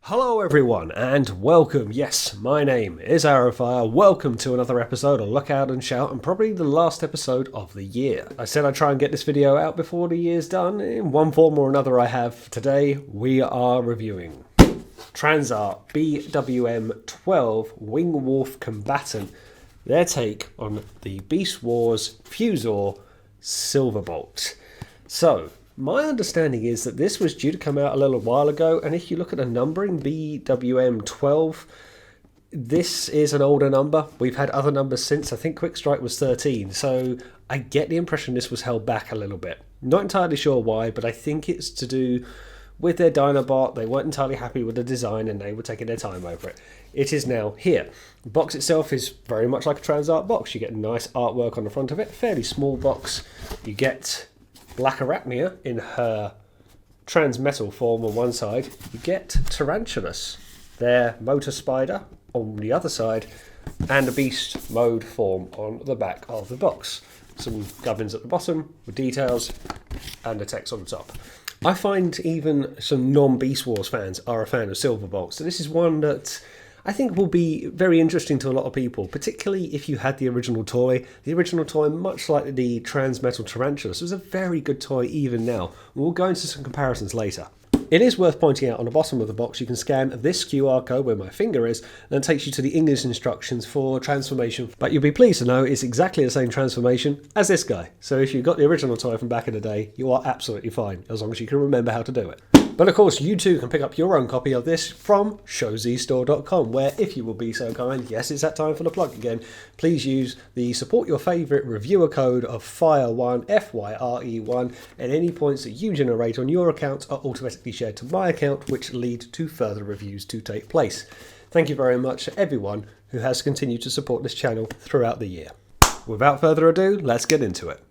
Hello everyone and welcome. Yes, my name is Arrowfire. Welcome to another episode of Look Out and Shout, and probably the last episode of the year. I said I'd try and get this video out before the year's done. In one form or another I have. Today we are reviewing TransArt BWM-12 Wing Wolf Combatant, their take on the Beast Wars Fusor Silverbolt. So, my understanding is that this was due to come out a little while ago, and if you look at the numbering, BWM-12, this is an older number. We've had other numbers since. I think Quick Strike was 13, so I get the impression this was held back a little bit. Not entirely sure why, but I think it's to do with their Dinobot. They weren't entirely happy with the design and they were taking their time over it. It is now here. The box itself is very much like a TransArt box. You get nice artwork on the front of it, fairly small box. You get Black Arachnia in her transmetal form on one side. You get Tarantulas, their motor spider, on the other side, and a beast mode form on the back of the box. Some gubbins at the bottom with details and the text on the top. I find even some non-Beast Wars fans are a fan of Silverbolt, so this is one that I think will be very interesting to a lot of people, particularly if you had the original toy. The original toy, much like the Transmetal Tarantulas, was a very good toy even now. We'll go into some comparisons later. It is worth pointing out on the bottom of the box you can scan this QR code where my finger is, and it takes you to the English instructions for transformation. But you'll be pleased to know it's exactly the same transformation as this guy. So if you've got the original toy from back in the day, you are absolutely fine, as long as you can remember how to do it. But of course, you too can pick up your own copy of this from ShowZStore.com, where, if you will be so kind, yes, it's that time for the plug again, please use the support your favourite reviewer code of FIRE1, FYRE1, and any points that you generate on your account are automatically shared to my account, which lead to further reviews to take place. Thank you very much to everyone who has continued to support this channel throughout the year. Without further ado, let's get into it.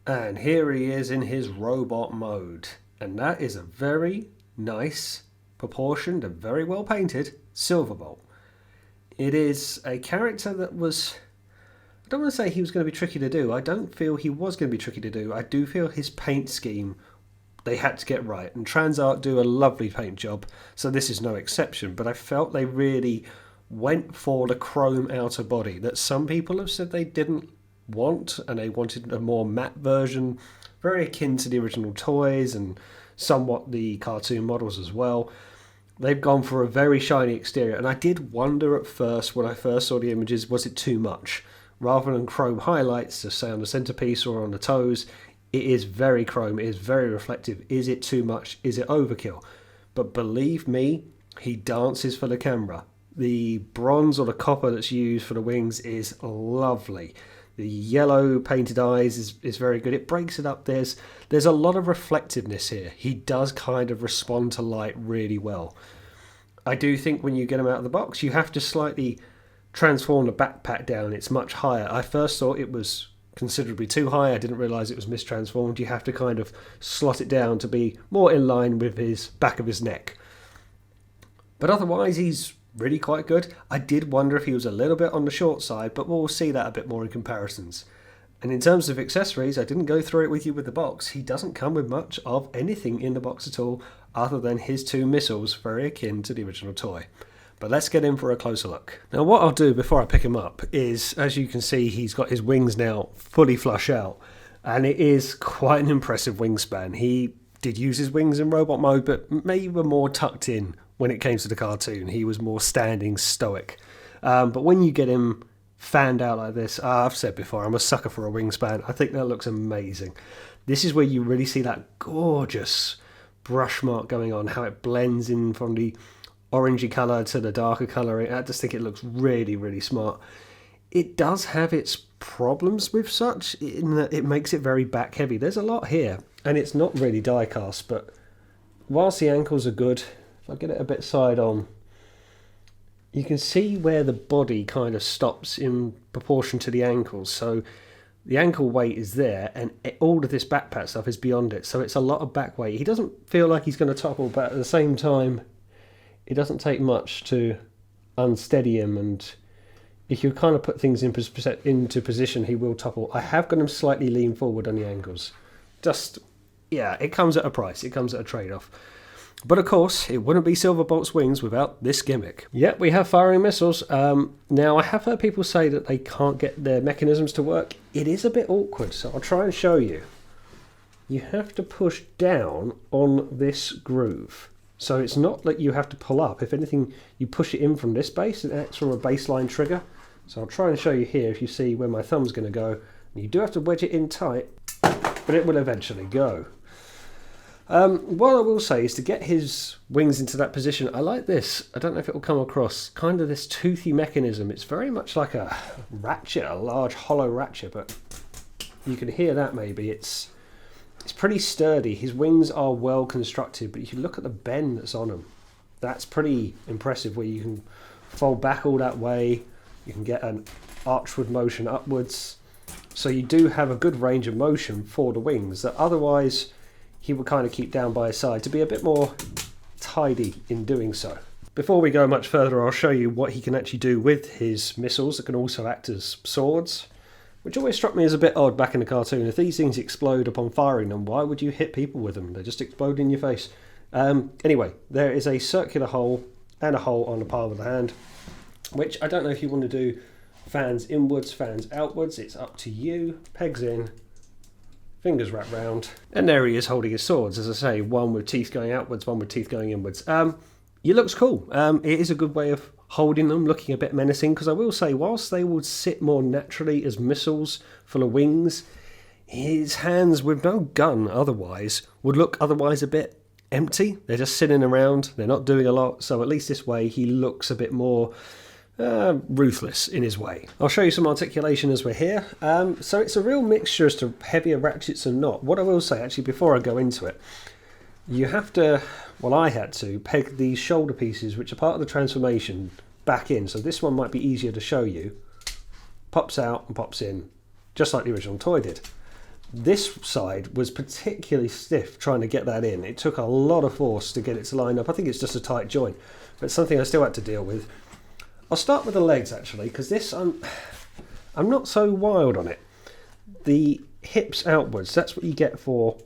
And here he is in his robot mode. And that is a very nice, proportioned and very well painted Silverbolt. It is a character that was, I don't want to say he was going to be tricky to do. I don't feel he was going to be tricky to do. I do feel his paint scheme they had to get right. And TransArt do a lovely paint job, so this is no exception. But I felt they really went for the chrome outer body that some people have said they didn't want, and they wanted a more matte version, very akin to the original toys and somewhat the cartoon models as well. They've gone for a very shiny exterior, and I did wonder at first when I first saw the images, was it too much? Rather than chrome highlights, to say on the centerpiece or on the toes, it is very chrome, it is very reflective. Is it too much? Is it overkill? But believe me, he dances for the camera. The bronze or the copper that's used for the wings is lovely. The yellow painted eyes is very good. It breaks it up. There's a lot of reflectiveness here. He does kind of respond to light really well. I do think when you get him out of the box, you have to slightly transform the backpack down. It's much higher. I first thought it was considerably too high. I didn't realise it was mistransformed. You have to kind of slot it down to be more in line with his back of his neck. But otherwise, he's really quite good. I did wonder if he was a little bit on the short side, but we'll see that a bit more in comparisons. And in terms of accessories, I didn't go through it with you with the box. He doesn't come with much of anything in the box at all, other than his two missiles, very akin to the original toy. But let's get in for a closer look. Now what I'll do before I pick him up is, as you can see, he's got his wings now fully flush out, and it is quite an impressive wingspan. He did use his wings in robot mode, but maybe were more tucked in. When it came to the cartoon, he was more standing stoic. But when you get him fanned out like this, I've said before, I'm a sucker for a wingspan. I think that looks amazing. This is where you really see that gorgeous brush mark going on, how it blends in from the orangey colour to the darker colour. I just think it looks really, really smart. It does have its problems with such, in that it makes it very back heavy. There's a lot here, and it's not really die cast, but whilst the ankles are good, I'll get it a bit side on. You can see where the body kind of stops in proportion to the ankles. So the ankle weight is there, and all of this backpack stuff is beyond it. So it's a lot of back weight. He doesn't feel like he's going to topple, but at the same time, it doesn't take much to unsteady him. And if you kind of put things into position, he will topple. I have got him slightly lean forward on the ankles. Just yeah, it comes at a price. It comes at a trade-off. But of course, it wouldn't be Silverbolt's wings without this gimmick. Yep, we have firing missiles. Now, I have heard people say that they can't get their mechanisms to work. It is a bit awkward, so I'll try and show you. You have to push down on this groove. So it's not that you have to pull up. If anything, you push it in from this base. It acts from a baseline trigger. So I'll try and show you here if you see where my thumb's going to go. You do have to wedge it in tight, but it will eventually go. What I will say is to get his wings into that position, I like this. I don't know if it will come across. Kind of this toothy mechanism. It's very much like a ratchet, a large hollow ratchet, but you can hear that maybe. It's pretty sturdy. His wings are well constructed, but if you look at the bend that's on them, that's pretty impressive, where you can fold back all that way. You can get an archward motion upwards. So you do have a good range of motion for the wings that otherwise he would kind of keep down by his side to be a bit more tidy in doing so. Before we go much further, I'll show you what he can actually do with his missiles that can also act as swords, which always struck me as a bit odd back in the cartoon. If these things explode upon firing them, why would you hit people with them? They just explode in your face. Anyway, there is a circular hole and a hole on the palm of the hand, which I don't know if you want to do fans inwards, fans outwards. It's up to you. Pegs in, fingers wrapped round, and there he is holding his swords, as I say, one with teeth going outwards, one with teeth going inwards. It looks cool. It is a good way of holding them, looking a bit menacing, because I will say, whilst they would sit more naturally as missiles full of wings, his hands with no gun otherwise would look otherwise a bit empty. They're just sitting around, they're not doing a lot, so at least this way he looks a bit more ruthless in his way. I'll show you some articulation as we're here. So it's a real mixture as to heavier ratchets and not. What I will say, actually, before I go into it, you have to, well, I had to peg these shoulder pieces, which are part of the transformation, back in. So this one might be easier to show you. Pops out and pops in, just like the original toy did. This side was particularly stiff trying to get that in. It took a lot of force to get it to line up. I think it's just a tight joint, but it's something I still had to deal with. I'll start with the legs, actually, because this, I'm not so wild on it. The hips outwards, that's what you get for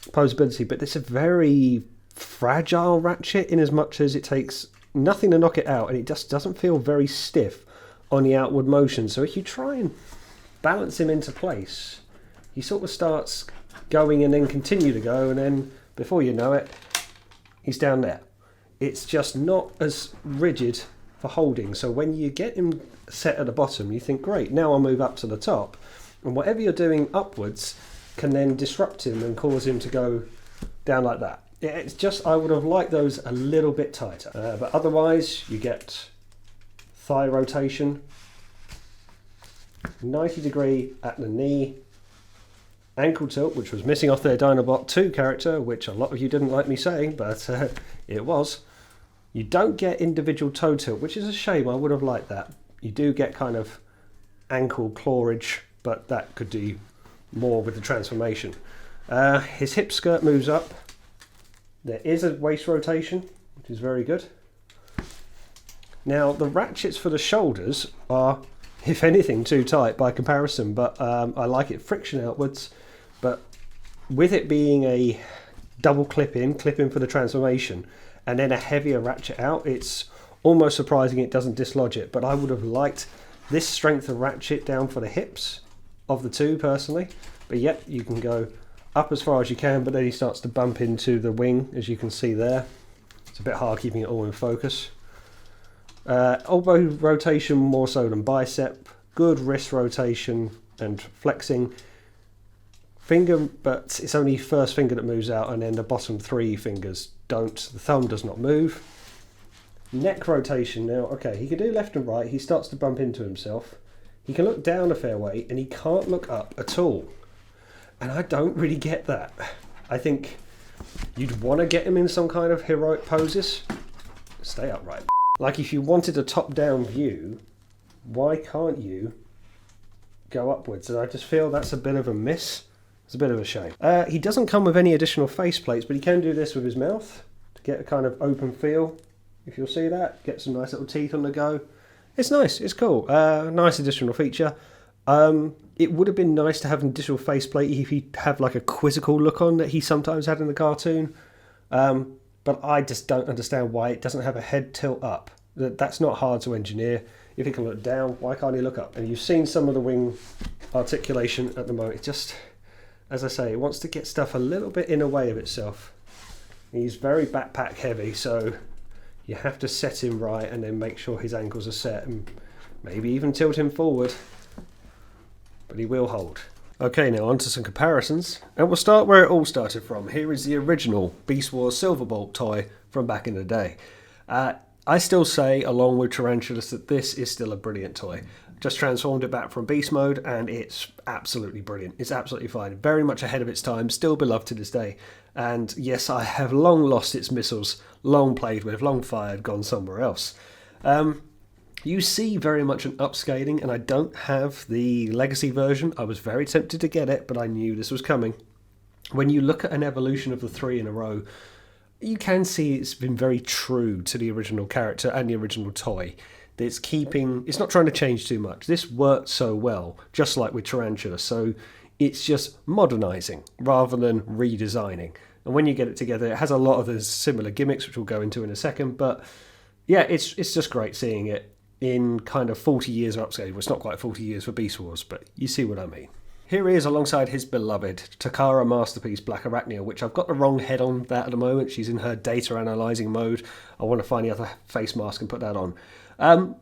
posability, but it's a very fragile ratchet in as much as it takes nothing to knock it out, and it just doesn't feel very stiff on the outward motion. So if you try and balance him into place, he sort of starts going and then continue to go, and then before you know it, he's down there. It's just not as rigid for holding. So when you get him set at the bottom, you think, great, now I'll move up to the top, and whatever you're doing upwards can then disrupt him and cause him to go down like that. It's just, I would have liked those a little bit tighter, but otherwise you get thigh rotation, 90 degree at the knee, ankle tilt, which was missing off their Dinobot 2 character, which a lot of you didn't like me saying, but it was. You don't get individual toe tilt, which is a shame. I would have liked that. You do get kind of ankle clawage, but that could do more with the transformation. His hip skirt moves up. There is a waist rotation, which is very good. Now, the ratchets for the shoulders are, if anything, too tight by comparison, but I like it friction outwards. But with it being a double clip in for the transformation, and then a heavier ratchet out, it's almost surprising it doesn't dislodge it. But I would have liked this strength of ratchet down for the hips of the two personally. But yet you can go up as far as you can, but then he starts to bump into the wing, as you can see there. It's a bit hard keeping it all in focus. Elbow rotation more so than bicep. Good wrist rotation and flexing. Finger, but it's only first finger that moves out, and then the bottom three fingers don't. The thumb does not move. Neck rotation now. Okay, he can do left and right. He starts to bump into himself. He can look down a fair way, and he can't look up at all. And I don't really get that. I think you'd want to get him in some kind of heroic poses. Stay upright. Like if you wanted a top-down view, why can't you go upwards? And I just feel that's a bit of a miss. It's a bit of a shame. He doesn't come with any additional face plates, but he can do this with his mouth to get a kind of open feel. If you'll see that, get some nice little teeth on the go. It's nice, it's cool. Nice additional feature. It would have been nice to have an additional faceplate if he'd have like a quizzical look on that he sometimes had in the cartoon. But I just don't understand why it doesn't have a head tilt up. That's not hard to engineer. If he can look down, why can't he look up? And you've seen some of the wing articulation at the moment. It just, as I say, it wants to get stuff a little bit in the way of itself. He's very backpack heavy, so you have to set him right and then make sure his ankles are set and maybe even tilt him forward. But he will hold. Okay, now on to some comparisons, and we'll start where it all started from. Here is the original Beast Wars Silverbolt toy from back in the day. I still say, along with Tarantulas, that this is still a brilliant toy. Just transformed it back from Beast mode, and it's absolutely brilliant. It's absolutely fine. Very much ahead of its time, still beloved to this day. And yes, I have long lost its missiles, long played with, long fired, gone somewhere else. You see very much an upscaling, and I don't have the Legacy version. I was very tempted to get it, but I knew this was coming. When you look at an evolution of the 3 in a row, you can see it's been very true to the original character and the original toy. It's not trying to change too much. This worked so well, just like with Tarantula, so it's just modernising rather than redesigning. And when you get it together, it has a lot of the similar gimmicks, which we'll go into in a second, but yeah, it's just great seeing it in kind of 40 years of upscaling. Well, it's not quite 40 years for Beast Wars, but you see what I mean. Here he is alongside his beloved Takara Masterpiece Black Arachnia, which I've got the wrong head on that at the moment. She's in her data analysing mode. I want to find the other face mask and put that on.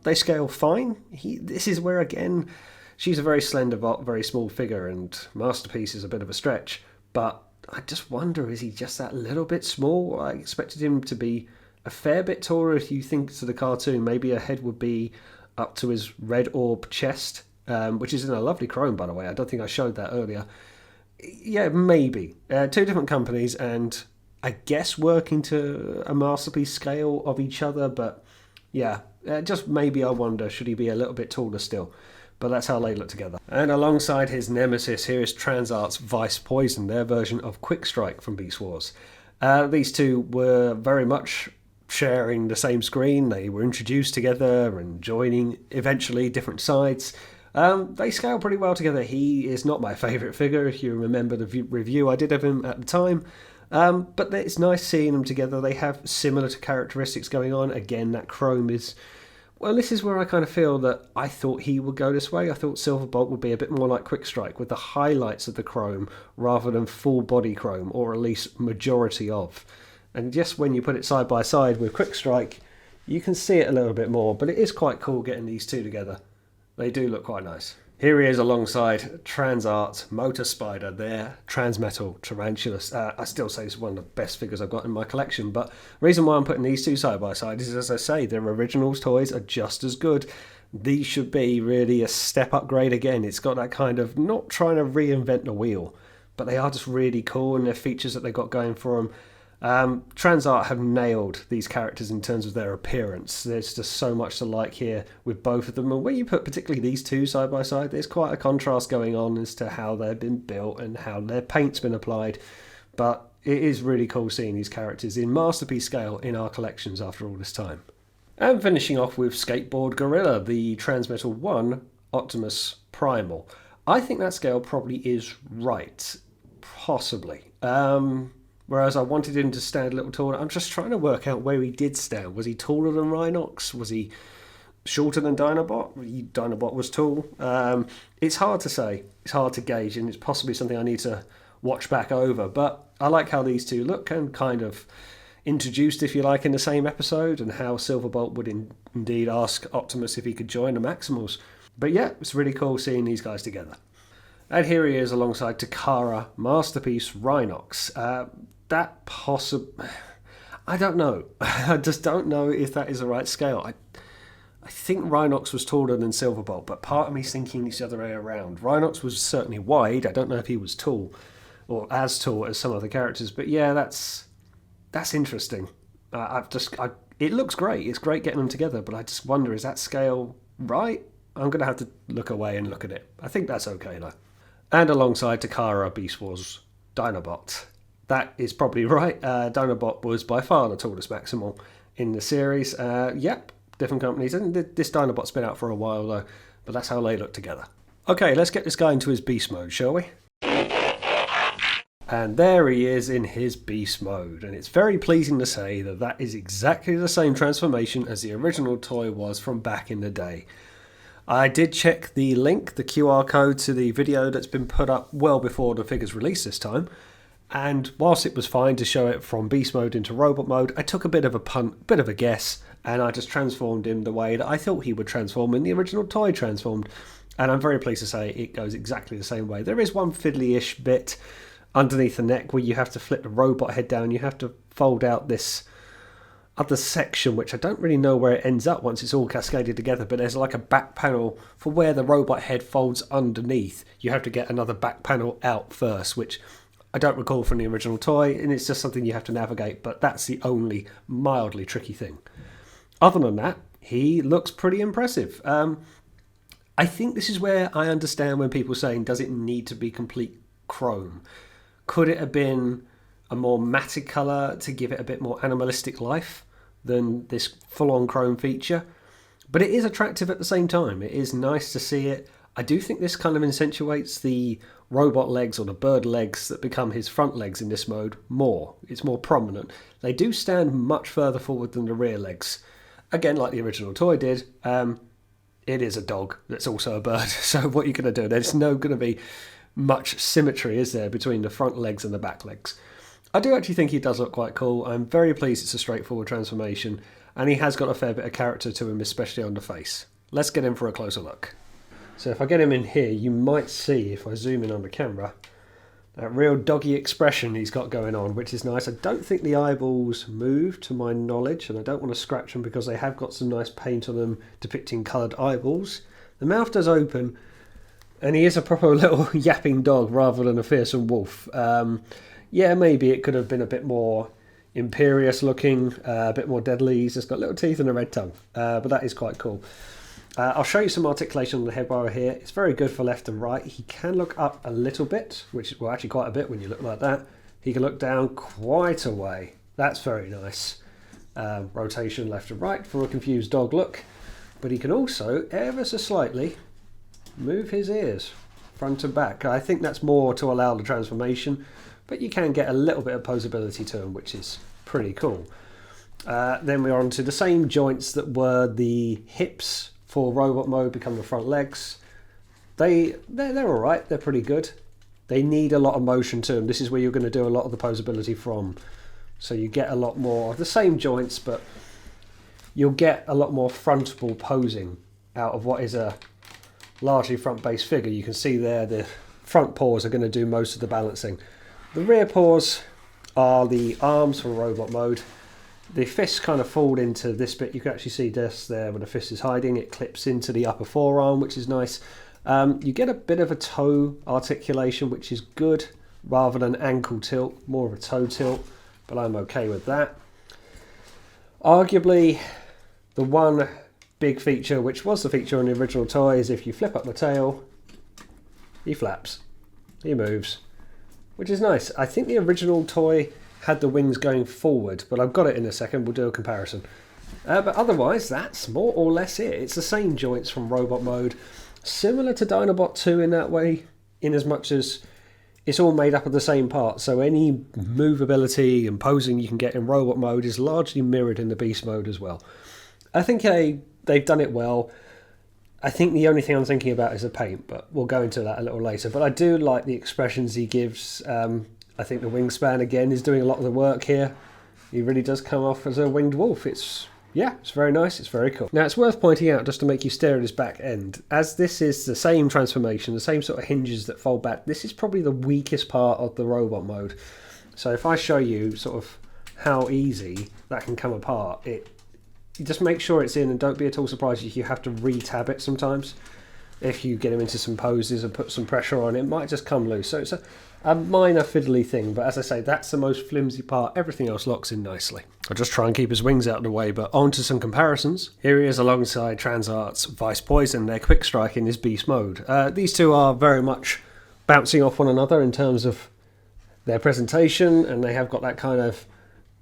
They scale fine. This is where, again, she's a very slender, very small figure, and Masterpiece is a bit of a stretch. But I just wonder, is he just that little bit small? I expected him to be a fair bit taller. If you think to the cartoon, maybe her head would be up to his red orb chest, which is in a lovely chrome, by the way. I don't think I showed that earlier. Yeah, maybe. 2 different companies, and I guess working to a Masterpiece scale of each other, but yeah, just maybe I wonder, should he be a little bit taller still? But that's how they look together. And alongside his nemesis, here is TransArt's Vice Poison, their version of Quick Strike from Beast Wars. These two were very much sharing the same screen. They were introduced together and joining eventually different sides. They scale pretty well together. He is not my favourite figure, if you remember the review I did of him at the time. But it's nice seeing them together. They have similar characteristics going on. Again, that chrome is... Well, this is where I kind of feel that I thought he would go this way. I thought Silverbolt would be a bit more like Quick Strike, with the highlights of the chrome rather than full body chrome, or at least majority of. And just when you put it side by side with Quick Strike, you can see it a little bit more, but it is quite cool getting these two together. They do look quite nice. Here he is alongside TransArt Motor Spider, their Transmetal Tarantulas. I still say it's one of the best figures I've got in my collection, but the reason why I'm putting these two side by side is, as I say, their originals toys are just as good. These should be really a step upgrade again. It's got that kind of, not trying to reinvent the wheel, but they are just really cool, and their features that they've got going for them. TransArt have nailed these characters in terms of their appearance. There's just so much to like here with both of them, and when you put particularly these two side by side, there's quite a contrast going on as to how they've been built and how their paint's been applied. But it is really cool seeing these characters in Masterpiece scale in our collections after all this time. And finishing off with Skateboard Gorilla, the Transmetal 1 Optimus Primal. I think that scale probably is right, possibly. Whereas I wanted him to stand a little taller. I'm just trying to work out where he did stand. Was he taller than Rhinox? Was he shorter than Dinobot? Dinobot was tall. It's hard to say. It's hard to gauge, and it's possibly something I need to watch back over. But I like how these two look, and kind of introduced, if you like, in the same episode, and how Silverbolt would indeed ask Optimus if he could join the Maximals. But yeah, it's really cool seeing these guys together. And here he is alongside Takara Masterpiece Rhinox. I don't know. I just don't know if that is the right scale. I think Rhinox was taller than Silverbolt, but part of me's thinking it's the other way around. Rhinox was certainly wide. I don't know if he was tall, or as tall as some other characters. But yeah, that's interesting. It looks great. It's great getting them together, but I just wonder, is that scale right? I'm going to have to look away and look at it. I think that's okay though. And alongside Takara Beast Wars Dinobot. That is probably right. Dinobot was by far the tallest Maximal in the series. Yep, different companies. And this Dinobot's been out for a while though, but that's how they look together. Okay, let's get this guy into his beast mode, shall we? And there he is in his beast mode, and it's very pleasing to say that that is exactly the same transformation as the original toy was from back in the day. I did check the link, the QR code to the video that's been put up well before the figure's release this time, and whilst it was fine to show it from beast mode into robot mode, I took a bit of a guess, and I just transformed him the way that I thought he would transform in the original toy transformed, and I'm very pleased to say it goes exactly the same way. There is one fiddly-ish bit underneath the neck where you have to flip the robot head down. You have to fold out this other section, which I don't really know where it ends up once it's all cascaded together, but there's like a back panel for where the robot head folds underneath. You have to get another back panel out first, which I don't recall from the original toy, and it's just something you have to navigate, but that's the only mildly tricky thing. Other than that, he looks pretty impressive. I think this is where I understand when people saying, does it need to be complete chrome? Could it have been a more matte colour to give it a bit more animalistic life than this full-on chrome feature? But it is attractive at the same time. It is nice to see it. I do think this kind of accentuates the robot legs or the bird legs that become his front legs in this mode more. It's more prominent. They do stand much further forward than the rear legs. Again, like the original toy did, it is a dog that's also a bird. So what are you going to do? There's no going to be much symmetry, is there, between the front legs and the back legs. I do actually think he does look quite cool. I'm very pleased it's a straightforward transformation, and he has got a fair bit of character to him, especially on the face. Let's get in for a closer look. So if I get him in here, you might see, if I zoom in on the camera, that real doggy expression he's got going on, which is nice. I don't think the eyeballs move to my knowledge, and I don't want to scratch them because they have got some nice paint on them depicting coloured eyeballs. The mouth does open, and he is a proper little yapping dog rather than a fearsome wolf. Yeah, maybe it could have been a bit more imperious looking, a bit more deadly. He's just got little teeth and a red tongue, but that is quite cool. I'll show you some articulation on the head bar here. It's very good for left and right. He can look up a little bit, which is, well, actually quite a bit when you look like that. He can look down quite a way. That's very nice. Rotation left and right for a confused dog look. But he can also, ever so slightly, move his ears front and back. I think that's more to allow the transformation, but you can get a little bit of posability to him, which is pretty cool. Then we're on to the same joints that were the hips for robot mode become the front legs. They're all right. They're pretty good. They need a lot of motion to them. This is where you're going to do a lot of the posability from. So you get a lot more of the same joints, but you'll get a lot more frontable posing out of what is a largely front-based figure. You can see there the front paws are going to do most of the balancing. The rear paws are the arms for robot mode. The fists kind of fold into this bit. You can actually see this there where the fist is hiding. It clips into the upper forearm, which is nice. You get a bit of a toe articulation, which is good, rather than ankle tilt, more of a toe tilt, but I'm okay with that. Arguably, the one big feature, which was the feature on the original toy, is if you flip up the tail, he flaps, he moves, which is nice. I think the original toy had the wings going forward, but I've got it in a second. We'll do a comparison. But otherwise, that's more or less it. It's the same joints from robot mode, similar to Dinobot 2 in that way, in as much as it's all made up of the same parts. So any movability and posing you can get in robot mode is largely mirrored in the beast mode as well. I think they've done it well. I think the only thing I'm thinking about is the paint, but we'll go into that a little later. But I do like the expressions he gives. I think the wingspan, again, is doing a lot of the work here. He really does come off as a winged wolf. It's very nice. It's very cool. Now, it's worth pointing out, just to make you stare at his back end, as this is the same transformation, the same sort of hinges that fold back, this is probably the weakest part of the robot mode. So if I show you sort of how easy that can come apart, you just make sure it's in, and don't be at all surprised if you have to re-tab it sometimes. If you get him into some poses and put some pressure on, it might just come loose. So it's a minor fiddly thing, but as I say, that's the most flimsy part. Everything else locks in nicely. I'll just try and keep his wings out of the way, but on to some comparisons. Here he is alongside TransArt's Vice Poison, their quick strike in his beast mode. These two are very much bouncing off one another in terms of their presentation, and they have got that kind of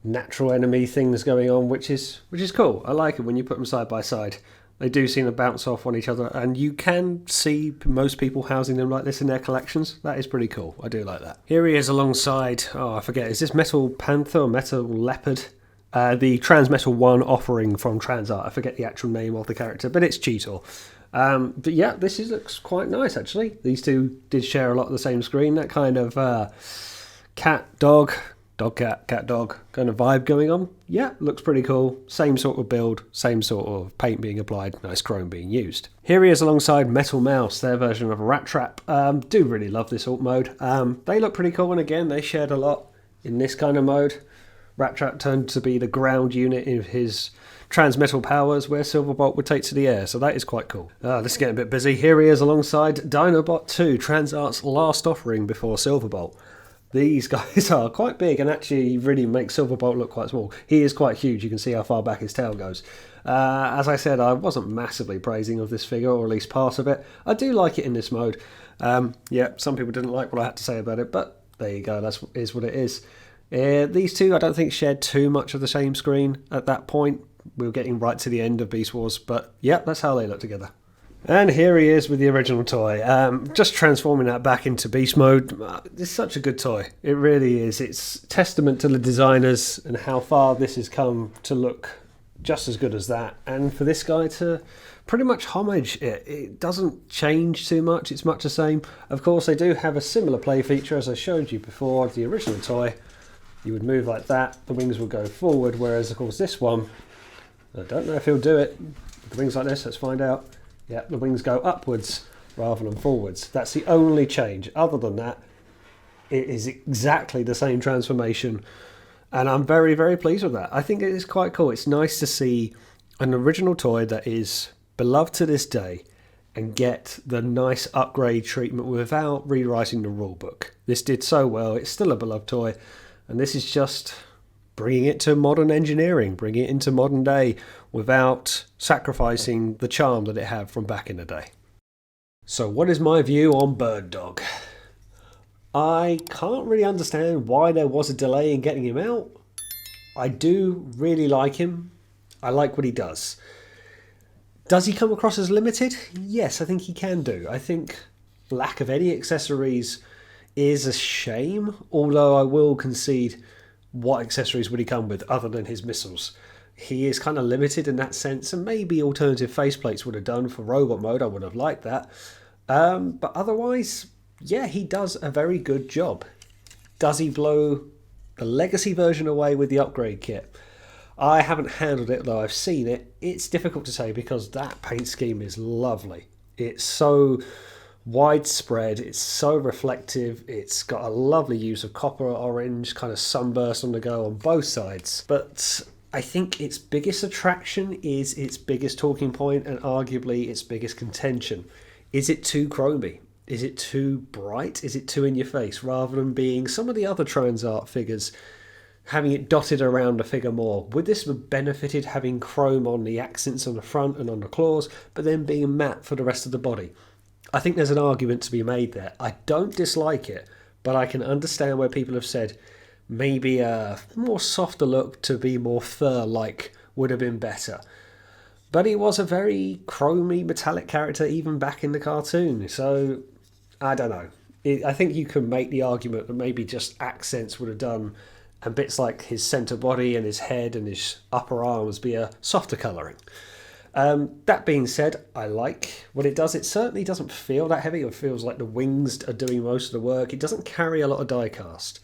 natural enemy things going on, which is cool. I like it when you put them side by side. They do seem to bounce off on each other, and you can see most people housing them like this in their collections. That is pretty cool. I do like that. Here he is alongside, oh, I forget, is this Metal Panther or Metal Leopard? The Transmetal 1 offering from TransArt. I forget the actual name of the character, but it's Cheetor. But yeah, this looks quite nice, actually. These two did share a lot of the same screen. That kind of cat, dog, cat, cat, dog kind of vibe going on. Yeah, looks pretty cool. Same sort of build, same sort of paint being applied, nice chrome being used. Here he is alongside Metal Mouse, their version of a Rat Trap. Do really love this alt mode. They look pretty cool, and again, they shared a lot in this kind of mode. Rat Trap turned to be the ground unit in his transmetal powers, where Silverbolt would take to the air, so that is quite cool. This is getting a bit busy. Here he is alongside Dinobot 2, TransArt's last offering before Silverbolt. These guys are quite big and actually really make Silverbolt look quite small. He is quite huge. You can see how far back his tail goes. As I said, I wasn't massively praising of this figure, or at least part of it. I do like it in this mode. Yeah, some people didn't like what I had to say about it, but there you go. That is what it is. These two, I don't think, shared too much of the same screen at that point. We were getting right to the end of Beast Wars, but yeah, that's how they look together. And here he is with the original toy. Just transforming that back into beast mode. It's such a good toy. It really is. It's testament to the designers and how far this has come to look just as good as that. And for this guy to pretty much homage it. It doesn't change too much. It's much the same. Of course, they do have a similar play feature as I showed you before. The original toy, you would move like that. The wings would go forward. Whereas, of course, this one, I don't know if he'll do it. The wings like this, let's find out. Yeah, the wings go upwards rather than forwards. That's the only change. Other than that, it is exactly the same transformation. And I'm very, very pleased with that. I think it is quite cool. It's nice to see an original toy that is beloved to this day and get the nice upgrade treatment without rewriting the rulebook. This did so well. It's still a beloved toy. And this is just bringing it to modern engineering, bringing it into modern day without sacrificing the charm that it had from back in the day. So what is my view on Bird Dog? I can't really understand why there was a delay in getting him out. I do really like him. I like what he does. Does he come across as limited? Yes, I think he can do. I think lack of any accessories is a shame, although I will concede, what accessories would he come with other than his missiles? He is kind of limited in that sense, and maybe alternative faceplates would have done for robot mode. I would have liked that. But otherwise, yeah, he does a very good job. Does he blow the legacy version away with the upgrade kit? I haven't handled it, though I've seen it. It's difficult to say because that paint scheme is lovely. It's so widespread, it's so reflective, it's got a lovely use of copper orange, kind of sunburst on the go on both sides. But I think its biggest attraction is its biggest talking point and arguably its biggest contention. Is it too chromy? Is it too bright? Is it too in your face? Rather than being some of the other TransArt figures, having it dotted around the figure more. Would this have benefited having chrome on the accents on the front and on the claws, but then being matte for the rest of the body? I think there's an argument to be made there. I don't dislike it, but I can understand where people have said maybe a more softer look to be more fur-like would have been better. But he was a very chromy, metallic character even back in the cartoon, so I don't know. I think you can make the argument that maybe just accents would have done, and bits like his centre body and his head and his upper arms be a softer colouring. That being said, I like what it does. It certainly doesn't feel that heavy. It feels like the wings are doing most of the work. It doesn't carry a lot of die cast.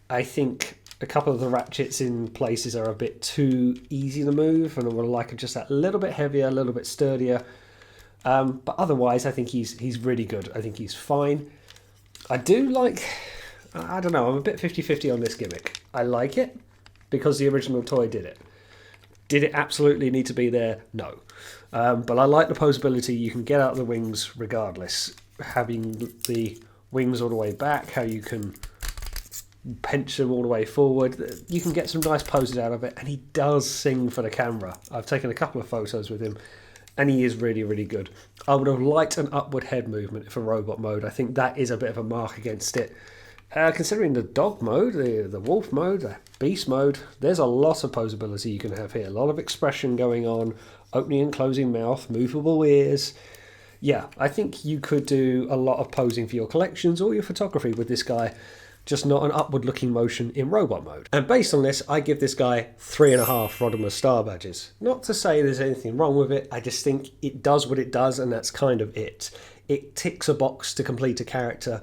I think a couple of the ratchets in places are a bit too easy to move, and I would like it just that little bit heavier, a little bit sturdier. But otherwise, I think he's really good. I think he's fine. I do like, I don't know, I'm a bit 50-50 on this gimmick. I like it because the original toy did it. Did it absolutely need to be there? No. But I like the posability. You can get out the wings regardless. Having the wings all the way back, how you can pinch them all the way forward. You can get some nice poses out of it. And he does sing for the camera. I've taken a couple of photos with him. And he is really, really good. I would have liked an upward head movement for robot mode. I think that is a bit of a mark against it. Considering the dog mode, the wolf mode, the beast mode, there's a lot of posability you can have here. A lot of expression going on, opening and closing mouth, movable ears. Yeah, I think you could do a lot of posing for your collections or your photography with this guy, just not an upward looking motion in robot mode. And based on this, I give this guy 3.5 Rodimus star badges. Not to say there's anything wrong with it, I just think it does what it does, and that's kind of it. It ticks a box to complete a character.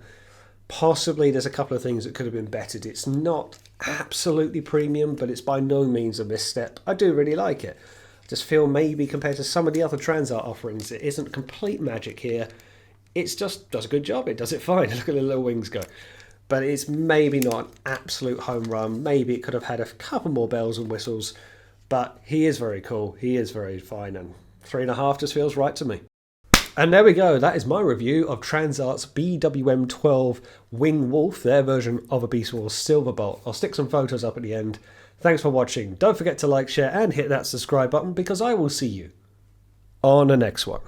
Possibly there's a couple of things that could have been bettered. It's not absolutely premium, but it's by no means a misstep. I do really like it. I just feel maybe compared to some of the other TransArt offerings, it isn't complete magic here. It's just does a good job. It does it fine. Look at the little wings go. But it's maybe not an absolute home run. Maybe it could have had a couple more bells and whistles. But he is very cool. He is very fine. And 3.5 just feels right to me. And there we go, that is my review of TransArt's BWM-12 Wing Wolf, their version of a Beast Wars Silverbolt. I'll stick some photos up at the end. Thanks for watching. Don't forget to like, share, and hit that subscribe button because I will see you on the next one.